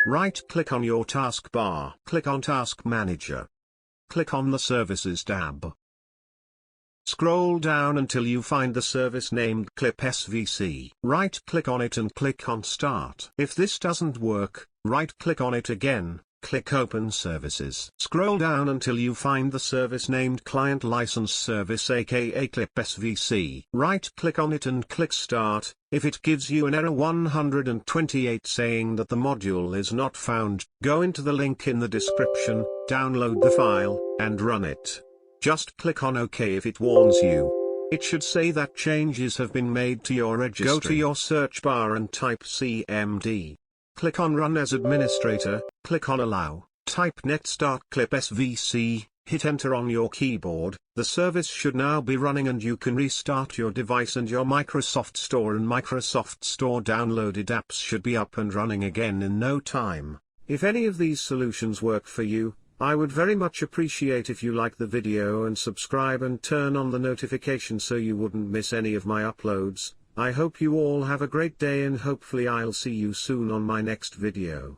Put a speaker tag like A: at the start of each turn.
A: Right-click on your taskbar. Click on Task Manager. Click on the Services tab. Scroll down until you find the service named Clip SVC. Right-click on it and click on Start. If this doesn't work, right-click on it again, click Open Services. Scroll down until you find the service named Client License Service aka Clip SVC. Right-click on it and click Start. If it gives you an error 128 saying that the module is not found, go into the link in the description, download the file, and run it. Just click on OK if it warns you. It should say that changes have been made to your registry. Go to your search bar and type CMD. Click on Run as Administrator, click on Allow, type Net Start Clip SVC, hit Enter on your keyboard. The service should now be running and you can restart your device, and your Microsoft Store and Microsoft Store downloaded apps should be up and running again in no time. If any of these solutions work for you, I would very much appreciate if you like the video and subscribe and turn on the notification so you wouldn't miss any of my uploads. I hope you all have a great day and hopefully I'll see you soon on my next video.